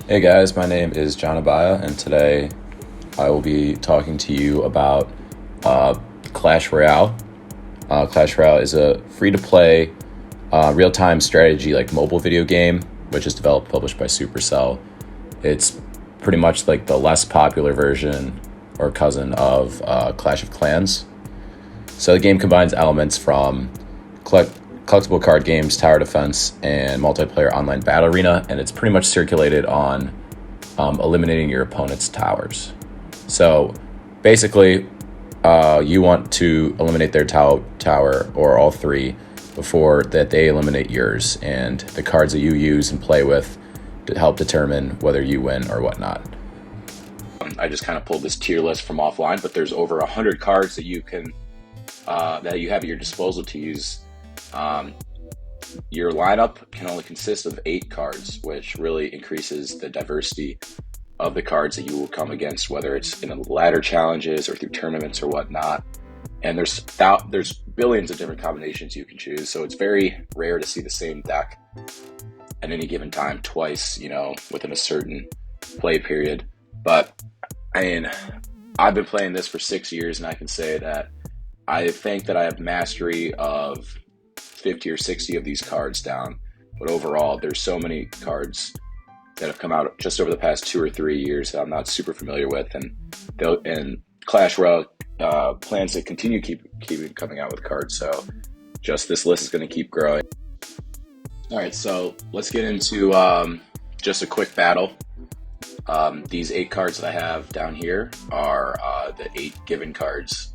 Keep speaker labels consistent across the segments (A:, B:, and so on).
A: Hey guys, my name is John Abaya, and today I will be talking to you about uh, Clash Royale. Clash Royale is a free-to-play, real-time strategy like mobile video game, which is developed and published by Supercell. It's pretty much like the less popular version or cousin of Clash of Clans. So the game combines elements from collectible card games, tower defense, and multiplayer online battle arena, and it's pretty much circulated on eliminating your opponent's towers. So basically, you want to eliminate their tower or all three before that they eliminate yours, and the cards that you use and play with to help determine whether you win or whatnot. I just kind of pulled this tier list from offline, but there's over 100 cards that you can that you have at your disposal to use. Your lineup can only consist of 8 cards, which really increases the diversity of the cards that you will come against, whether it's in ladder challenges or through tournaments or whatnot. And there's billions of different combinations you can choose, so it's very rare to see the same deck at any given time twice, within a certain play period. But I mean, I've been playing this for 6 years, and I can say that I think that I have mastery of 50 or 60 of these cards down. But overall, there's so many cards that have come out just over the past 2 or 3 years that I'm not super familiar with, and Clash Royale plans to continue keep coming out with cards. So just this list is going to keep growing. All right, so let's get into just a quick battle. These 8 cards that I have down here are the 8 given cards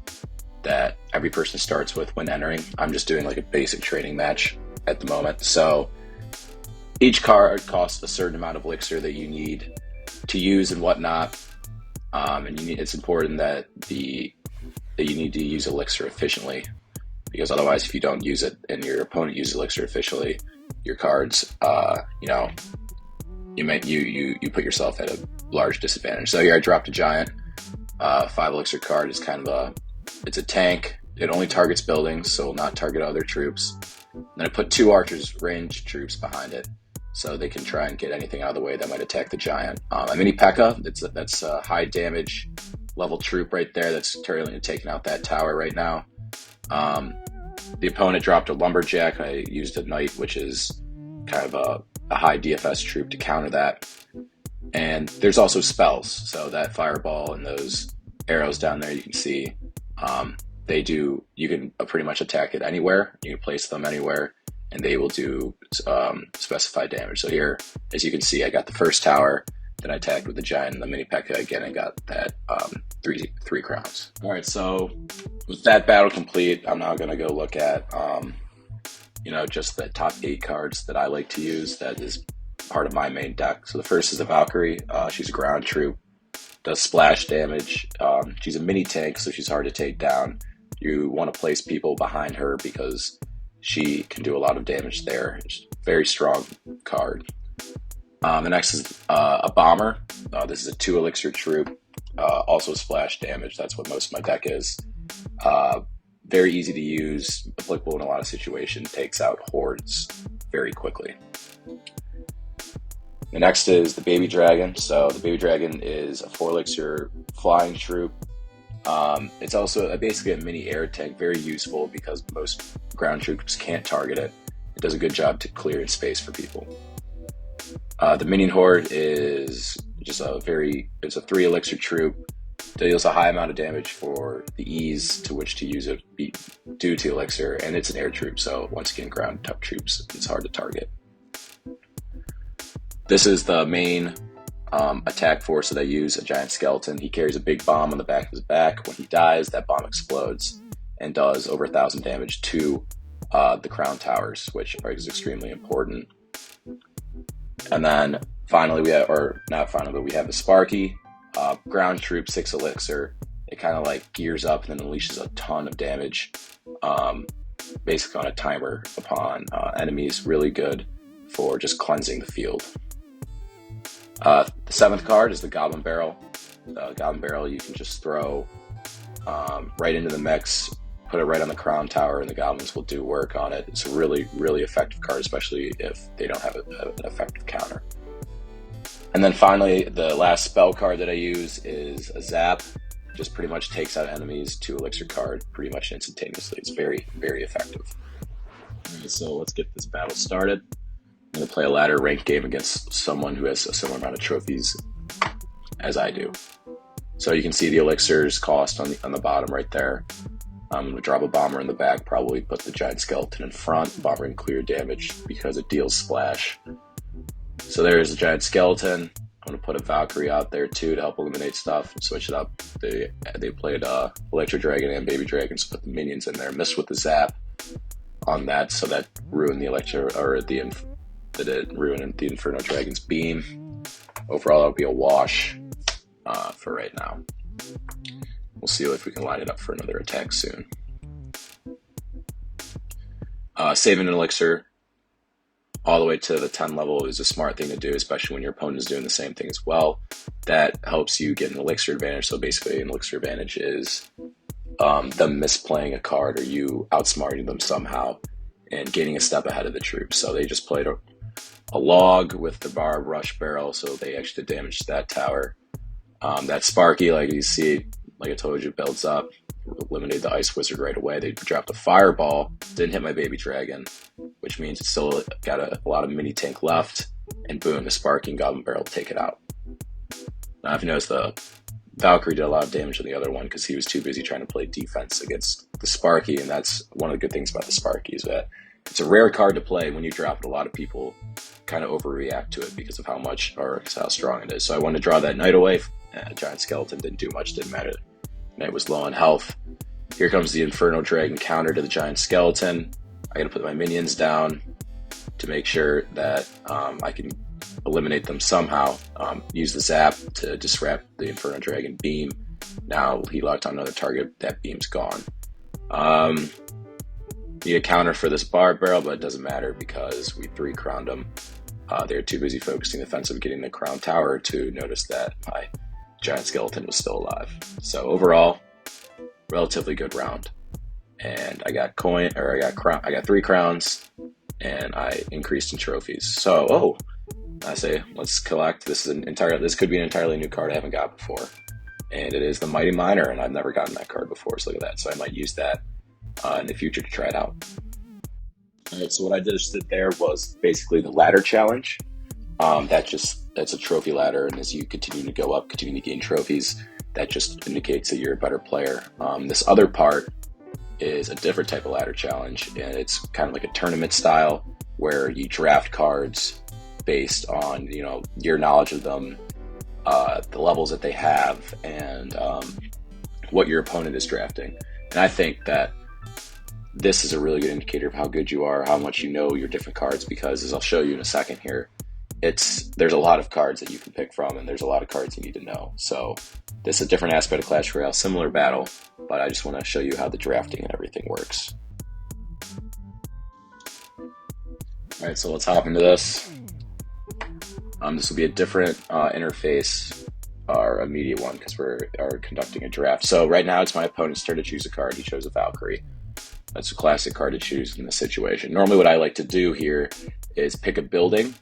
A: that every person starts with when entering. I'm just doing like a basic training match at the moment. So each card costs a certain amount of elixir that you need to use and whatnot. And it's important that you need to use elixir efficiently, because otherwise, if you don't use it and your opponent uses elixir efficiently, your cards, you put yourself at a large disadvantage. So here I dropped a giant. 5 elixir card is kind of it's a tank. It only targets buildings, so will not target other troops. Then I put 2 archers, ranged troops, behind it, so they can try and get anything out of the way that might attack the giant. A mini P.E.K.K.A. That's a high damage level troop right there. That's currently taking out that tower right now. The opponent dropped a lumberjack. I used a knight, which is kind of a high DFS troop to counter that. And there's also spells. So that fireball and those arrows down there, you can see, you can pretty much attack it anywhere. You can place them anywhere, and they will do specified damage. So here, as you can see, I got the first tower, then I attacked with the giant and the mini P.E.K.K.A. again and got that 3 crowns. All right, so with that battle complete, I'm now going to go look at just the top 8 cards that I like to use that is part of my main deck. So the first is a Valkyrie. She's a ground troop, does splash damage. She's a mini tank, so she's hard to take down. You want to place people behind her because she can do a lot of damage there. It's a very strong card. The next is a bomber. This is a 2 elixir troop, also splash damage. That's what most of my deck is. Very easy to use, applicable in a lot of situations, takes out hordes very quickly. The next is the baby dragon. So the baby dragon is a 4 elixir flying troop. It's also basically a mini air tank, very useful because most ground troops can't target it. It does a good job to clear space for people. The minion horde is just it's a 3 elixir troop. Deals a high amount of damage for the ease to which to use it due to elixir, and it's an air troop, so once again, ground tough troops, it's hard to target. This is the main attack force that I use, a giant skeleton. He carries a big bomb on the back of his back. When he dies, that bomb explodes and does over 1,000 damage to the crown towers, which is extremely important. And then finally, we have the Sparky. Ground troop, 6 elixir. It kind of like gears up and then unleashes a ton of damage, basically on a timer upon enemies. Really good for just cleansing the field. The 7th card is the Goblin Barrel. The Goblin Barrel you can just throw right into the mix, put it right on the crown tower, and the goblins will do work on it. It's a really, really effective card, especially if they don't have an effective counter. And then finally, the last spell card that I use is a Zap. Just pretty much takes out enemies to elixir card pretty much instantaneously. It's very, very effective. Alright, so let's get this battle started. I'm going to play a ladder ranked game against someone who has a similar amount of trophies as I do. So you can see the elixirs cost on the bottom right there. I'm going to drop a bomber in the back, probably put the giant skeleton in front. Bomber can clear damage because it deals splash. So there's the giant skeleton. I'm going to put a Valkyrie out there too to help eliminate stuff and switch it up. They played Electro Dragon and Baby Dragon, so put the minions in there. Missed with the Zap on that, so that ruined the ruined the Inferno Dragon's beam. Overall, that'll be a wash for right now. We'll see if we can line it up for another attack soon. Saving an elixir all the way to the 10 level is a smart thing to do, especially when your opponent is doing the same thing as well. That helps you get an elixir advantage. So basically, an elixir advantage is them misplaying a card or you outsmarting them somehow and getting a step ahead of the troops. So they just played a log with the barb rush barrel, so they actually did damage to that tower. That Sparky, like you see, like I told you, builds up. Eliminated the Ice Wizard right away. They dropped a Fireball, didn't hit my Baby Dragon, which means it's still got a lot of mini tank left, and boom, the Sparky and Goblin Barrel take it out. Now, if you notice, the Valkyrie did a lot of damage on the other one because he was too busy trying to play defense against the Sparky, and that's one of the good things about the Sparky is that it's a rare card to play. When you drop it, a lot of people kind of overreact to it because of how much or how strong it is. So I wanted to draw that Knight away. Giant Skeleton didn't do much, didn't matter. Knight was low on health. Here comes the Inferno Dragon counter to the Giant Skeleton. I gotta put my minions down to make sure that I can eliminate them somehow. Use the Zap to disrupt the Inferno Dragon beam. Now he locked on another target, that beam's gone. Need a counter for this Barb Barrel, but it doesn't matter because we 3-crowned them. They're too busy focusing defensive getting the Crown Tower to notice that my Giant Skeleton was still alive. So overall, relatively good round. And I got 3 crowns, and I increased in trophies. So, I say let's collect. This could be an entirely new card I haven't got before, and it is the Mighty Miner, and I've never gotten that card before. So look at that. So I might use that in the future to try it out. All right. So what I just did there was basically the ladder challenge. That's a trophy ladder, and as you continue to go up, continue to gain trophies, that just indicates that you're a better player. This other part is a different type of ladder challenge, and it's kind of like a tournament style where you draft cards based on your knowledge of them, the levels that they have, and what your opponent is drafting. And I think that this is a really good indicator of how good you are, how much you know your different cards, because as I'll show you in a second here, there's a lot of cards that you can pick from, and there's a lot of cards you need to know. So this is a different aspect of Clash Royale, similar battle, but I just want to show you how the drafting and everything works. All right, so let's hop into this. This will be a different interface, our immediate one, because we are conducting a draft. So right now it's my opponent's turn to choose a card. He chose a Valkyrie. That's a classic card to choose in this situation. Normally what I like to do here is pick a building,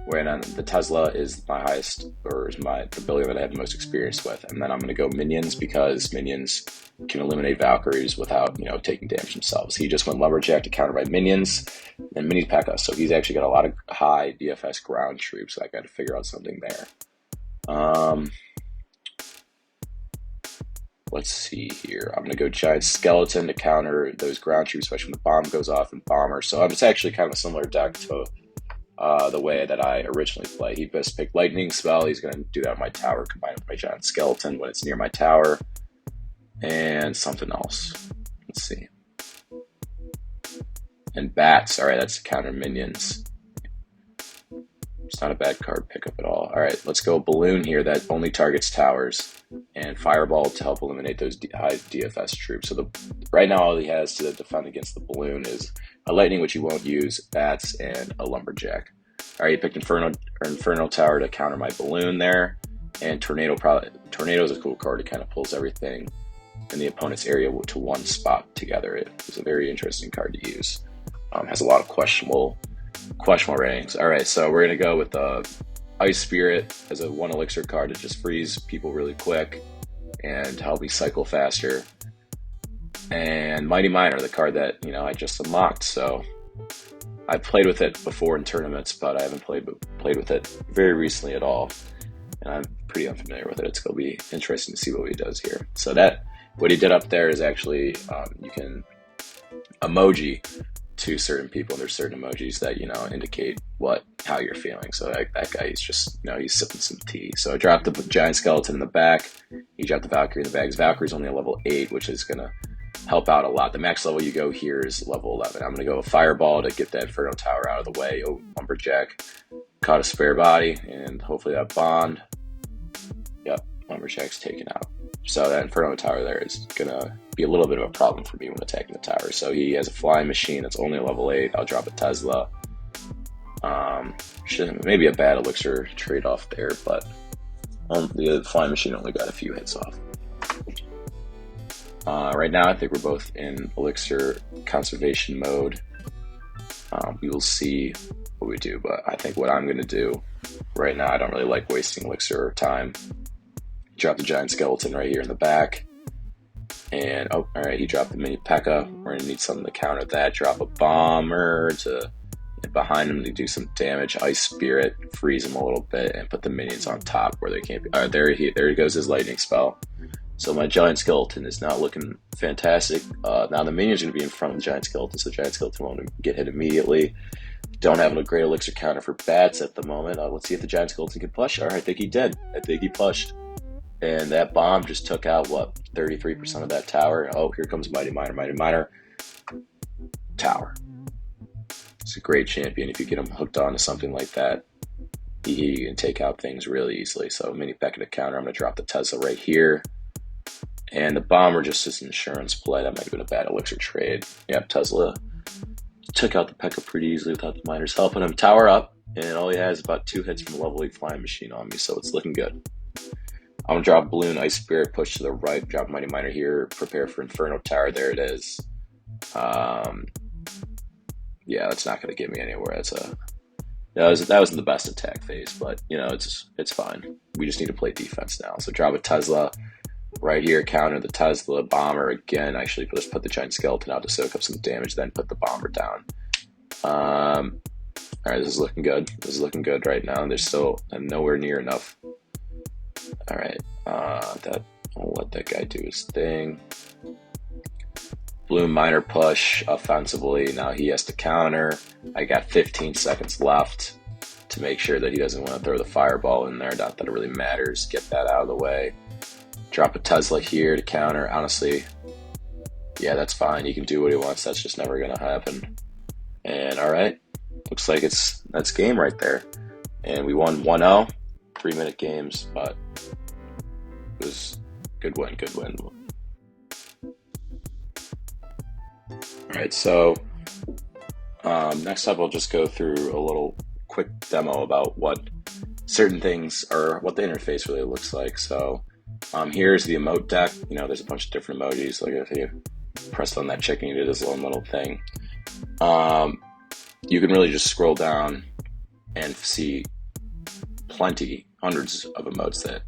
A: when the Tesla is my highest, or is the building that I have the most experience with. And then I'm going to go minions, because minions can eliminate Valkyries without, taking damage themselves. He just went Lumberjack to counter my minions, and minions pack us. So he's actually got a lot of high DFS ground troops, so I got to figure out something there. Let's see here. I'm going to go Giant Skeleton to counter those ground troops, especially when the bomb goes off and Bomber. So it's actually kind of a similar deck to the way that I originally play. He best picked Lightning Spell. He's going to do that on my tower, combined with my Giant Skeleton when it's near my tower. And something else. Let's see. And Bats. Alright, that's to counter minions. It's not a bad card pickup at all. Alright, let's go Balloon here that only targets towers. And Fireball to help eliminate those high DFS troops. So right now all he has to defend against the Balloon is a Lightning, which he won't use, Bats, and a Lumberjack. Alright, he picked Inferno Tower to counter my Balloon there. And Tornado is a cool card. It kind of pulls everything in the opponent's area to one spot together. It was a very interesting card to use. Has a lot of questionable ratings. Alright, so we're going to go with the Ice Spirit as a 1 elixir card to just freeze people really quick and help me cycle faster. And Mighty Miner, the card that, I just unlocked. So I've played with it before in tournaments, but I haven't played with it very recently at all. And I'm pretty unfamiliar with it. It's going to be interesting to see what he does here. So what he did up there is actually, you can emoji to certain people. There's certain emojis that, indicate how you're feeling. So that guy, he's just, he's sipping some tea. So I dropped the giant skeleton in the back. He dropped the Valkyrie in the back. His Valkyrie's only a level 8, which is going to help out a lot. The max level you go here is level 11. I'm going to go a Fireball to get that Inferno Tower out of the way. Oh, Lumberjack caught a spare body, and hopefully that bond. Yep, Lumberjack's taken out. So that Inferno Tower there is going to be a little bit of a problem for me when attacking the tower. So he has a Flying Machine that's only a level 8. I'll drop a Tesla. Maybe a bad elixir trade-off there, but the Flying Machine only got a few hits off. Right now, I think we're both in elixir conservation mode. We will see what we do, but I think what I'm going to do right now, I don't really like wasting elixir time. Drop the giant skeleton right here in the back. And, all right, he dropped the mini P.E.K.K.A. We're going to need something to counter that. Drop a bomber behind him to do some damage. Ice Spirit, freeze him a little bit, and put the minions on top where they can't be. All right, there he goes, his lightning spell. So my giant skeleton is not looking fantastic. Now the minions are going to be in front of the giant skeleton, so the giant skeleton won't get hit immediately. Don't have a great elixir counter for bats at the moment. Let's see if the giant skeleton can push. All right, I think he did. I think he pushed. And that bomb just took out, 33% of that tower. Oh, here comes Mighty Miner. Mighty Miner. Tower. It's a great champion. If you get him hooked on to something like that, he can take out things really easily. So mini P.E.K.K.A. to counter. I'm going to drop the Tesla right here. And the bomber just as an insurance play. That might have been a bad elixir trade. Yep, Tesla took out the P.E.K.K.A. pretty easily without the miners helping him. Tower up, and all he has is about 2 hits from a level 8 Flying Machine on me, so it's looking good. I'm going to drop Balloon, Ice Spirit, push to the right, drop Mighty Miner here, prepare for Inferno Tower. There it is. Yeah, that's not going to get me anywhere. That wasn't the best attack phase, but, it's fine. We just need to play defense now. So drop a Tesla. Right here, counter the Tesla, bomber again. Actually, let's put the giant skeleton out to soak up some damage, then put the bomber down. All right, this is looking good. This is looking good right now. There's still nowhere near enough. All right, I'll let that guy do his thing. Bloom Miner push offensively. Now he has to counter. I got 15 seconds left to make sure that he doesn't want to throw the Fireball in there. Not that it really matters. Get that out of the way. Drop a Tesla here to counter. Honestly, yeah, that's fine. He can do what he wants. That's just never going to happen. And all right, looks like that's game right there. And we won 1-0, 3-minute games, but it was good win. All right, so next up, I'll just go through a little quick demo about what certain things are, what the interface really looks like. So here's the emote deck. There's a bunch of different emojis. Like if you press on that chicken, you do this little thing. You can really just scroll down and see hundreds of emotes that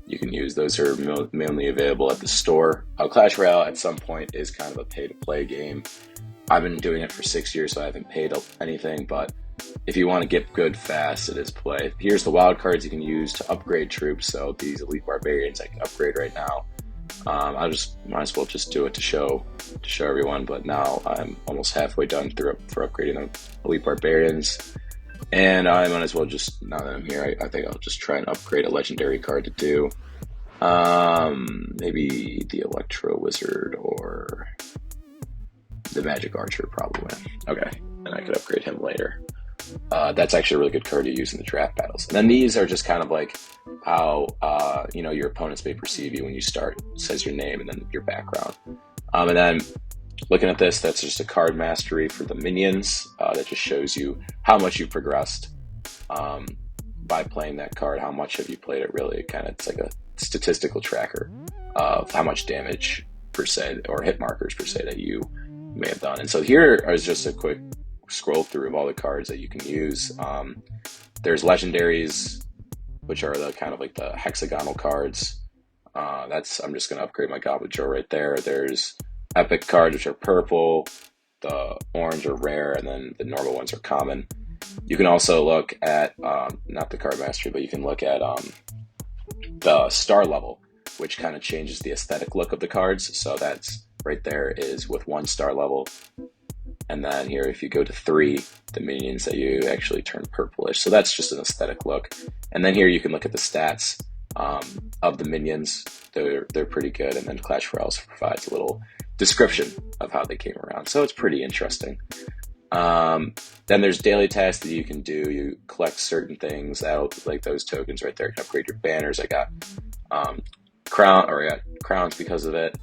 A: you can use. Those are mainly available at the store. Clash Royale at some point is kind of a pay-to-play game. I've been doing it for 6 years, so I haven't paid anything, but if you want to get good fast, it is play. Here's the wild cards you can use to upgrade troops. So these elite barbarians I can upgrade right now. I might as well just do it to show everyone. But now I'm almost halfway done for upgrading the elite barbarians, and I might as well just, now that I'm here, I think I'll just try and upgrade a legendary card to do. Maybe the Electro Wizard or the Magic Archer probably. Okay, and I could upgrade him later. That's actually a really good card to use in the draft battles. And then these are just kind of like how your opponents may perceive you when you start. It says your name and then your background. And then looking at this, that's just a card mastery for the minions. That just shows you how much you've progressed by playing that card. How much have you played it really? It's like a statistical tracker of how much damage per se or hit markers per se that you may have done. And so here is just a quick scroll through of all the cards that you can use. There's legendaries which are the kind of like the hexagonal cards. I'm just going to upgrade my Goblet Joe right there. There's epic cards, which are purple. The orange are rare, and then the normal ones are common. You can also look at, not the card mastery, but you can look at the star level, which kind of changes the aesthetic look of the cards. So that's right there is with 1 star level. And then here, if you go to 3, the minions that you actually turn purplish. So that's just an aesthetic look. And then here you can look at the stats of the minions. They're pretty good. And then Clash Royale also provides a little description of how they came around. So it's pretty interesting. Then there's daily tasks that you can do. You collect certain things out, like those tokens right there, can upgrade your banners. I got I got crowns because of it.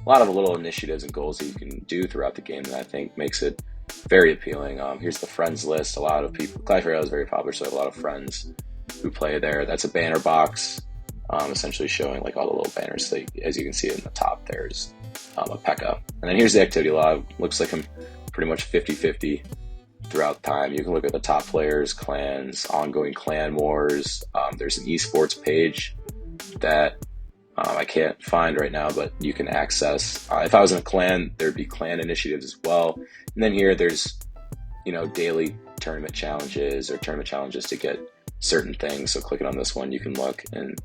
A: A lot of little initiatives and goals that you can do throughout the game that I think makes it very appealing. Here's the friends list. A lot of people, Clash Royale is very popular, so I have a lot of friends who play there. That's a banner box, essentially showing like all the little banners. So as you can see in the top, there's a P.E.K.K.A. And then here's the activity log. Looks like I'm pretty much 50-50 throughout time. You can look at the top players, clans, ongoing clan wars. There's an esports page that I can't find right now, but you can access. If I was in a clan, there'd be clan initiatives as well. And then here there's, daily tournament challenges or tournament challenges to get certain things. So clicking on this one, you can look and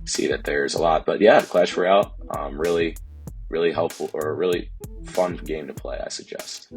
A: see that there's a lot. But yeah, Clash Royale, really helpful or a really fun game to play, I suggest.